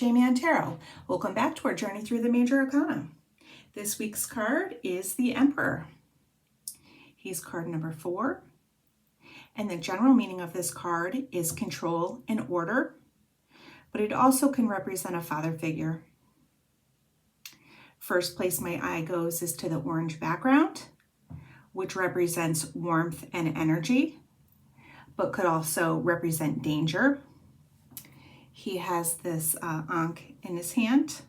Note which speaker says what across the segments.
Speaker 1: J-Man Tarot. Welcome back to our journey through the Major Arcana. This week's card is the Emperor. He's card number 4. And the general meaning of this card is control and order, but it also can represent a father figure. First place my eye goes is to the orange background, which represents warmth and energy, but could also represent danger. He has this ankh in his hand,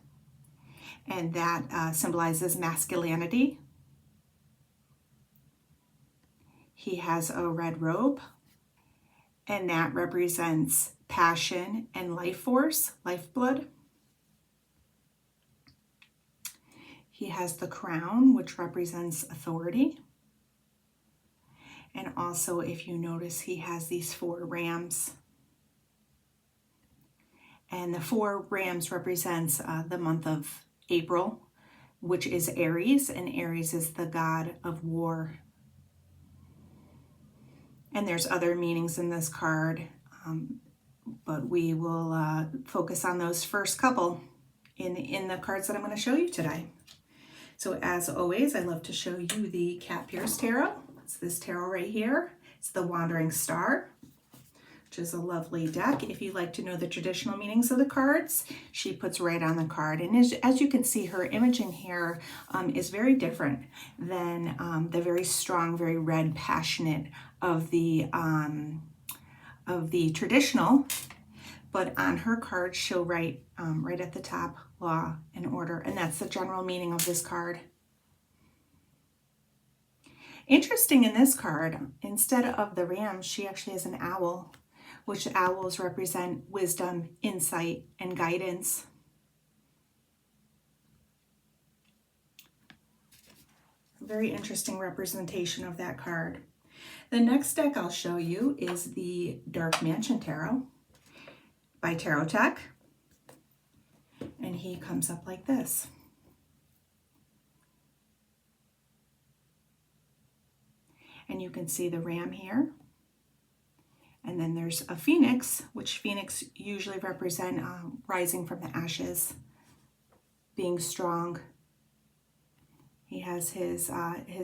Speaker 1: and that symbolizes masculinity. He has a red robe, and that represents passion and life force, lifeblood. He has the crown, which represents authority. And also, if you notice, he has these 4 rams. And the 4 rams represents the month of April, which is Aries, and Aries is the god of war. And there's other meanings in this card, but we will focus on those first couple in the cards that I'm going to show you today. So as always, I love to show you the Cat Pierce Tarot. It's this tarot right here. It's the Wandering Star, which is a lovely deck. If you like to know the traditional meanings of the cards, she puts right on the card. And as you can see, her imaging here is very different than the very strong, very red, passionate of the traditional. But on her card, she'll write right at the top, law and order. And that's the general meaning of this card. Interesting in this card, instead of the ram, she actually has an owl, which owls represent wisdom, insight, and guidance. Very interesting representation of that card. The next deck I'll show you is the Dark Mansion Tarot by Tarot Tech. And he comes up like this. And you can see the ram here. And then there's a phoenix, which phoenix usually represent rising from the ashes, being strong. He has his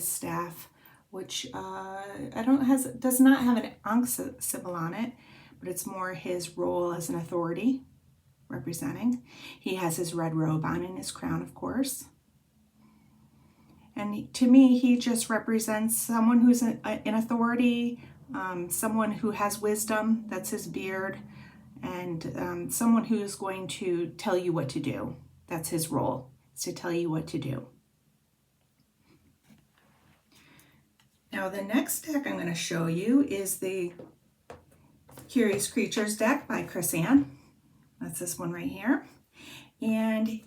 Speaker 1: staff, which does not have an ankh symbol on it, but it's more his role as an authority representing. He has his red robe on and his crown, of course. And to me, he just represents someone who's in authority, someone who has wisdom, that's his beard, and someone who is going to tell you what to do. That's his role, is to tell you what to do. Now the next deck I'm going to show you is the Curious Creatures deck by Chris-Anne. That's this one right here. And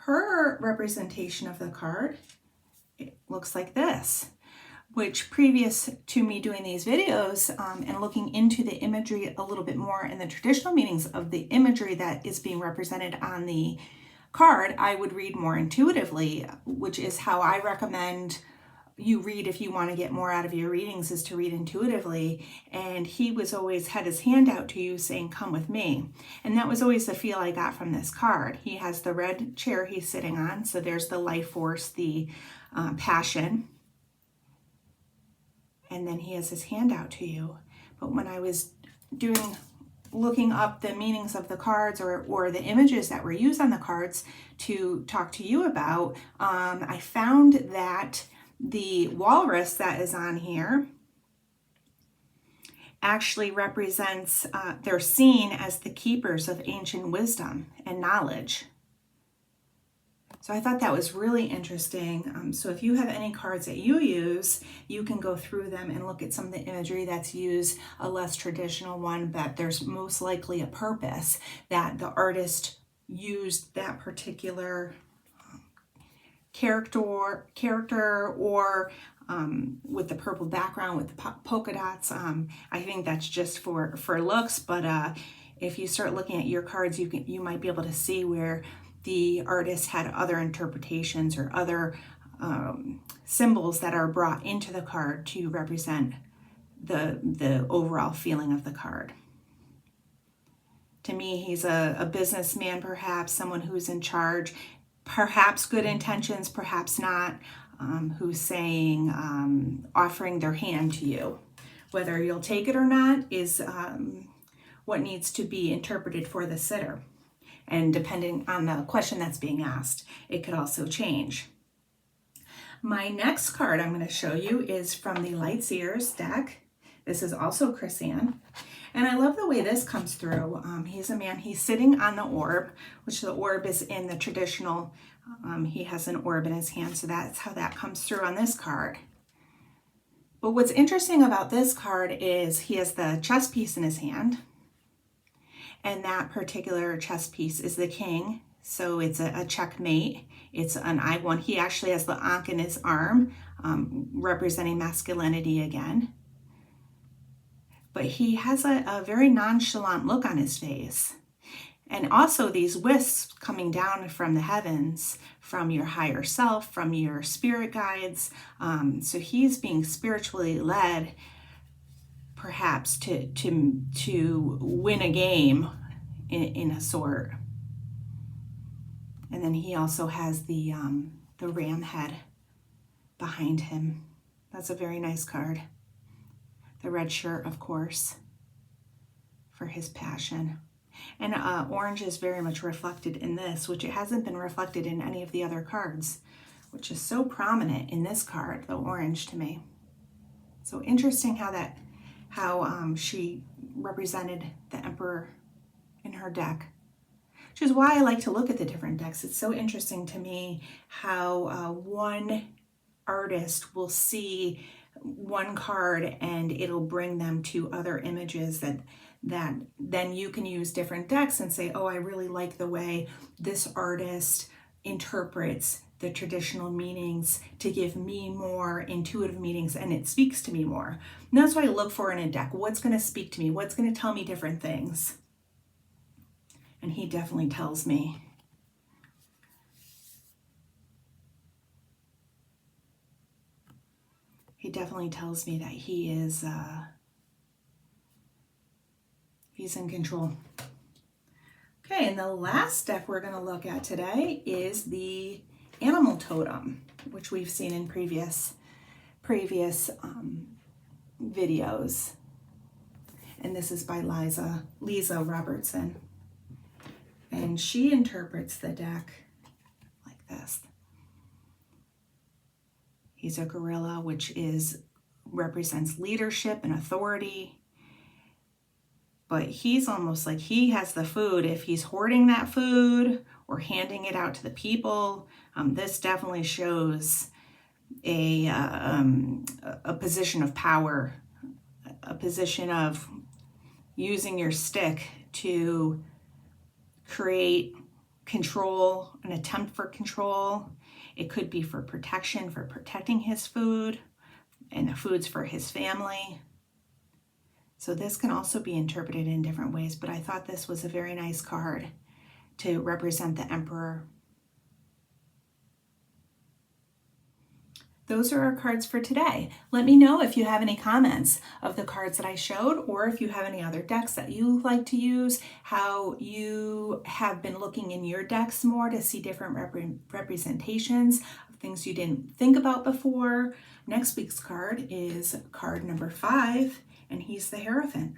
Speaker 1: her representation of the card, it looks like this, which previous to me doing these videos and looking into the imagery a little bit more and the traditional meanings of the imagery that is being represented on the card, I would read more intuitively, which is how I recommend you read if you want to get more out of your readings, is to read intuitively. And he was always had his hand out to you saying, come with me. And that was always the feel I got from this card. He has the red chair he's sitting on. So there's the life force, the passion. And then he has his hand out to you. But when I was looking up the meanings of the cards or the images that were used on the cards to talk to you about, I found that the walrus that is on here actually represents, they're seen as the keepers of ancient wisdom and knowledge. So I thought that was really interesting. So if you have any cards that you use, you can go through them and look at some of the imagery that's used, a less traditional one, that there's most likely a purpose that the artist used that particular character or with the purple background with the polka dots. I think that's just for looks, but if you start looking at your cards, you might be able to see where the artist had other interpretations or other symbols that are brought into the card to represent the overall feeling of the card. To me, he's a businessman, perhaps someone who's in charge, perhaps good intentions, perhaps not, who's saying, offering their hand to you. Whether you'll take it or not is what needs to be interpreted for the sitter. And depending on the question that's being asked, it could also change. My next card I'm going to show you is from the Lights Ears deck. This is also Chris-Anne. And I love the way this comes through. He's a man, he's sitting on the orb, which the orb is in the traditional, he has an orb in his hand, so that's how that comes through on this card. But what's interesting about this card is he has the chess piece in his hand, and that particular chess piece is the king, so it's a checkmate. It's an I-1. He actually has the Ankh in his arm, representing masculinity again. But he has a very nonchalant look on his face. And also these wisps coming down from the heavens, from your higher self, from your spirit guides. So he's being spiritually led, perhaps to win a game in a sort. And then he also has the ram head behind him. That's a very nice card. The red shirt, of course, for his passion. And orange is very much reflected in this, which it hasn't been reflected in any of the other cards, which is so prominent in this card, the orange, to me. So interesting how she represented the Emperor in her deck, which is why I like to look at the different decks. It's so interesting to me how one artist will see one card and it'll bring them to other images that then you can use different decks and say, oh, I really like the way this artist interprets the traditional meanings to give me more intuitive meanings, and it speaks to me more. And that's what I look for in a deck. What's going to speak to me? What's going to tell me different things? And he definitely tells me. He definitely tells me that he is, he's in control. Okay, and the last deck we're going to look at today is the Animal Totem, which we've seen in previous videos. And this is by Lisa Robertson. And she interprets the deck like this. He's a gorilla, which represents leadership and authority. But he's almost like he has the food. If he's hoarding that food or handing it out to the people, this definitely shows a position of power, a position of using your stick to create control, an attempt for control. It could be for protection, for protecting his food, and the food's for his family. So this can also be interpreted in different ways, but I thought this was a very nice card to represent the Emperor. Those are our cards for today. Let me know if you have any comments of the cards that I showed, or if you have any other decks that you like to use, how you have been looking in your decks more to see different representations of things you didn't think about before. Next week's card is card number 5, and he's the Hierophant.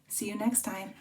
Speaker 1: See you next time.